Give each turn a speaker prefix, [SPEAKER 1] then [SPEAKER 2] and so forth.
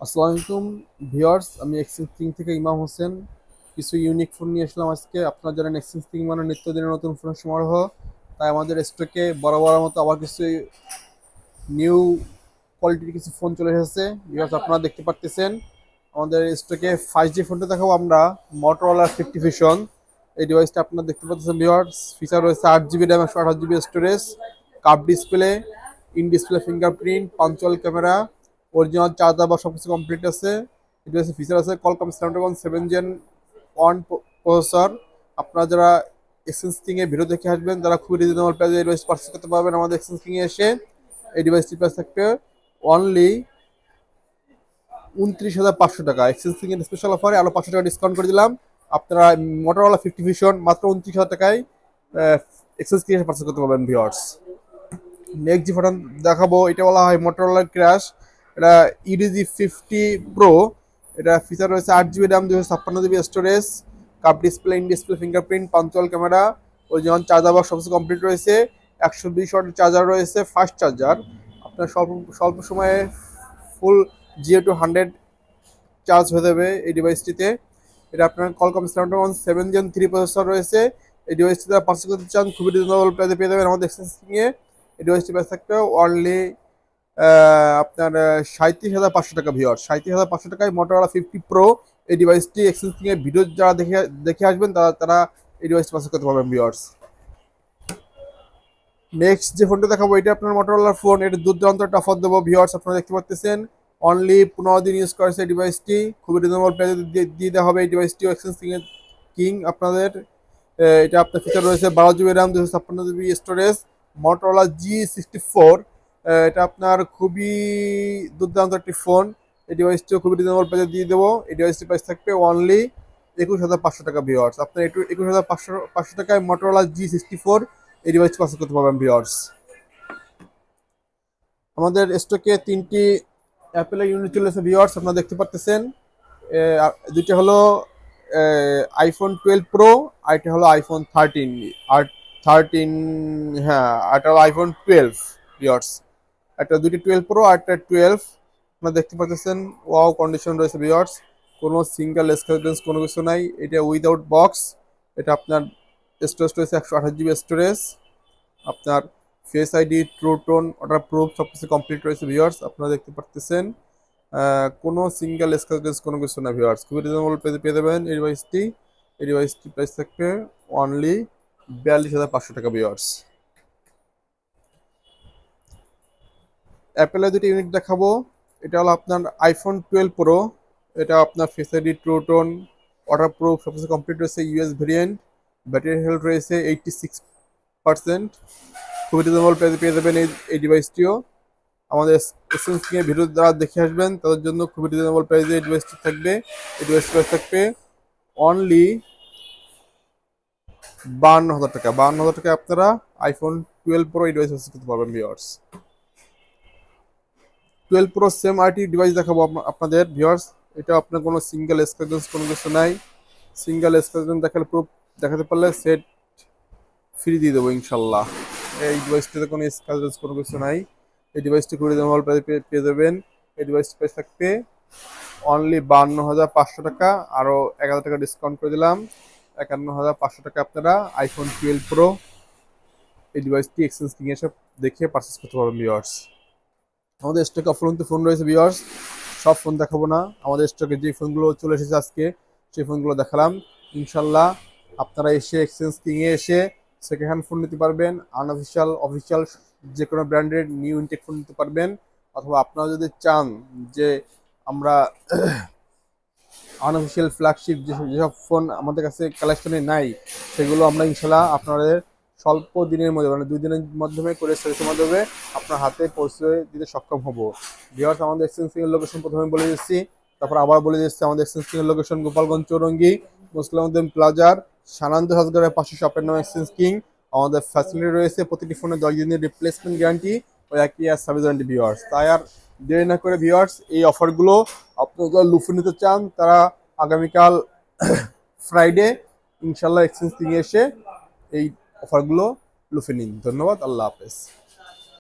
[SPEAKER 1] আসসালামু আলাইকুম ভিউয়ার্স, আমি এক্সচেঞ্জ কিং থেকে ইমাম হোসেন। কিছু ইউনিক ফোন নিয়ে আসলাম আজকে। আপনারা জানেন এক্সচেঞ্জ কিং মানে নিত্যদিনের নতুন ফোনের সমারোহ। তাই আমাদের স্টকে বরাবর মতো আবার কিছু নিউ কোয়ালিটির কিছু ফোন চলে এসেছে। ভিউয়ার্স, আপনারা দেখতে পাচ্ছেন আমাদের স্টকে 5G ফোনটা দেখাবো আমরা। মটোরোলা 50 ভিশন এই ডিভাইসটা আপনারা দেখতে পাচ্ছেন। ভিউয়ার্স, ফিচার রয়েছে 8 GB RAM, 128 GB storage, cup display, in display fingerprint, punctual camera, original charger বা সবকিছু কমপ্লিট আছে। ডিভাইসের ফিচার আছে কলকম স্ন্যাপড্রাগন 7 Gen 1 প্রসেসর। আপনারা যারা এক্সচেঞ্জ কিং এর ভিডিও দেখে আসবেন, তারা খুবই রিজনেবল প্রাইসে এই ডিভাইস পারচেজ করতে পারবেন আমাদের এক্সচেঞ্জ কিং এ এসে। এই ডিভাইসটি প্রাইস থাকবে অনলি 29,500 টাকা। এক্সচেঞ্জ কিং এর স্পেশাল অফারে আরো 500 টাকা ডিসকাউন্ট করে দিলাম। আপনারা মোটরোলা 50 ভিশন মাত্র 29,000 টাকায় এক্সচেঞ্জ কিং এ পারচেজ করতে পারবেন ভিউয়ার্স। নেক্সট যে ফোন দেখাবো, এটা বলা হয় মোটরোলা ক্র্যাশ। এটা EDG 50 Pro। এটা ফিচার রয়েছে 8 GB RAM, 256 GB storage, cup display, in display fingerprint, punctual camera, original charger box সবকিছু কমপ্লিট রয়েছে। 120 ওয়াটের চার্জার রয়েছে, ফাস্ট চার্জার। আপনার স্বল্প স্বল্প সময়ে ফুল 0 to 100 চার্জ হয়ে যাবে এই ডিভাইসটিতে। এটা আপনার কলকম স্ন্যাপড্রাগন 7 Gen 3 প্রসেসর রয়েছে। এই ডিভাইসটি যারা পারচেজ করতে চান খুবই রিজনেবল প্রাইসে পেয়ে যাবেন আমাদের এক্সচেঞ্জ কিংয়ে। এই ডিভাইসটি প্রাইস থাকবে অনলি আপনার 37,500 টাকা। ভিওর 37,500 টাকায় মোটরোলা 50 Pro এই ডিভাইসটি এক্সচেঞ্জ কিংয়ের ভিডিও যারা দেখে দেখে আসবেন তারা তারা এই ডিভাইসটি পারচেজ করতে পারবেন ভিওর্স। নেক্সট যে ফোনটা দেখাবো, এটা আপনার মোটরোলার ফোন। এটা দুর্দান্ত একটা অফার দেবো ভিউয়ার্স। আপনারা দেখতে পাচ্ছেন অনলি 15 দিন ইউজ করেছে এই ডিভাইসটি। খুবই রিজনেবল প্রাইসে দিয়ে দেওয়া হবে এই ডিভাইসটি এক্সচেঞ্জ কিং আপনাদের। এটা আপনার ফিচার রয়েছে 12 GB RAM, 256 GB storage, Motorola G64। এটা আপনার খুবই দুর্দান্ত একটি ফোন। এই ডিভাইসটিও খুবই রিজনেবল প্রাইসে দিয়ে দেবো। এই ডিভাইসটির প্রাইস থাকবে অনলি 21,500 টাকা ভিউয়ার্স। আপনার 21,500 টাকায় মোটরোলা G64 এই ডিভাইসটি পারচেজ করতে পারবেন ভিউয়ার্স। আমাদের স্টকে 3টি অ্যাপেলের ইউনিট চলে এসেছে ভিউয়ার্স। আপনারা দেখতে পাচ্ছেন দুইটা হলো iPhone 12 Pro, আর এটা হলো iPhone 13 আর 13। হ্যাঁ, এটা হলো iPhone 12 ভিউয়ার্স। একটা দুইটা 12 Pro আর একটা 12। আপনারা দেখতে পাচ্ছেন ওয়াও কন্ডিশন রয়েছে ভিউয়ার্স। কোনো সিঙ্গেল স্ক্র্যাচ কোনো কিছু নাই। এটা উইদাউট বক্স। এটা আপনার স্টোরেজ রয়েছে 128 জিবি স্টোরেজ। আপনার ফেস আইডি, ট্রু টোন, ওটার প্রুফ সবকিছু কমপ্লিট রয়েছে ভিউয়ার্স। আপনারা দেখতে পাচ্ছেন কোনো সিঙ্গেল স্ক্র্যাচ কোনো কিছু না ভিউয়ার্স। খুবই রিজনেবল প্রাইসে পেয়ে যাবেন এই ডিভাইসটি। এই ডিভাইসটি প্রাইস থাকবে অনলি 42,500 টাকা ভিউয়ার্স। অ্যাপেলের দুটি ইউনিট দেখাবো। এটা হলো আপনার iPhone 12 Pro। এটা আপনার face ID, true tone, water proof সবকিছু কমপ্লিট রয়েছে। ইউএস ভেরিয়েন্ট, ব্যাটারি হেলথ রয়েছে 86%। খুবই রিজনেবল প্রাইসে পেয়ে যাবেন এই ডিভাইসটিও। আমাদের এক্সচেঞ্জ কিংয়ের ভিডিও যারা দেখে আসবেন তাদের জন্য খুবই রিজনেবল প্রাইসে এই ডিভাইসটি থাকবে। এই ডিভাইসটি প্রাইস থাকবে অনলি 52,000 টাকা। 52,000 টাকায় আপনারা iPhone 12 Pro এই ডিভাইস পারচেজ করতে পারবেন viewers. 12 Pro same RT device দেখাবো আপনাদের ভিউয়ার্স। এটা আপনার কোনো সিঙ্গেল স্ক্র্যাচ কোনো কিছু নাই। সিঙ্গেল স্ক্র্যাচ দেখালে প্রুফ দেখাতে পারলে সেট ফ্রি দিয়ে দেবো ইনশাল্লাহ। এই ডিভাইসটিতে কোনো স্ক্র্যাচ কোনো কিছু নাই। এই ডিভাইসটি খুবই রিজনেবল প্রাইসে পেয়ে যাবেন। এই ডিভাইসটি প্রাইস থাকবে অনলি 52,500 টাকা। আরও 1,000 টাকা ডিসকাউন্ট করে দিলাম। 51,500 টাকা আপনারা iPhone 12 Pro এই ডিভাইসটি এক্সচেঞ্জ কিং এসে দেখে পারচেস করতে পারবেন ভিউয়ার্স। আমাদের স্টকে অফুরন্ত ফোন রয়েছে ভিউয়ার্স। সব ফোন দেখাবো না। আমাদের স্টকে যে ফোনগুলো চলে এসেছে আজকে সেই ফোনগুলো দেখালাম। ইনশাল্লাহ আপনারা এসে এক্সচেঞ্জ কিংয়ে এসে সেকেন্ড হ্যান্ড ফোন নিতে পারবেন। আনঅফিসিয়াল, অফিসিয়াল যে কোনো ব্র্যান্ডের নিউ ইনটেক ফোন নিতে পারবেন। অথবা আপনারা যদি চান যে আমরা আনঅফিসিয়াল ফ্ল্যাগশিপ যেসব ফোন আমাদের কাছে কালেকশনে নাই, সেগুলো আমরা ইনশাল্লাহ আপনাদের স্বল্প দিনের মধ্যে মানে 2 দিনের মাধ্যমে করে সার্ভিসের মাধ্যমে আপনার হাতে পৌঁছে দিতে সক্ষম হব। ভিউয়ার্স, আমাদের এক্সচেঞ্জ কিংয়ের লোকেশন প্রথমে বলে দিচ্ছি, তারপর আবার বলে দিচ্ছি। আমাদের এক্সচেঞ্জ কিংয়ের লোকেশন গোপালগঞ্জ চৌরঙ্গি মুসলিমউদ্দিন প্লাজার সানান্ত হাসগারের পাশে শপের নাম এক্সচেঞ্জ কিং। আমাদের ফ্যাসিলিটি রয়েছে প্রতিটি ফোনে 10 দিনের রিপ্লেসমেন্ট গ্যারান্টি ও 1 ইয়ার সার্ভিস ওয়ারেন্টি ভিউয়ার্স। তাই আর দেরি না করে ভিউয়ার্স, এই অফারগুলো আপনারা যারা লুফে নিতে চান তারা আগামীকাল ফ্রাইডে ইনশাল্লাহ এক্সচেঞ্জ কিংয়ে এসে এই অফারগুলো লুফে নিন। ধন্যবাদ, আল্লাহ হাফেজ।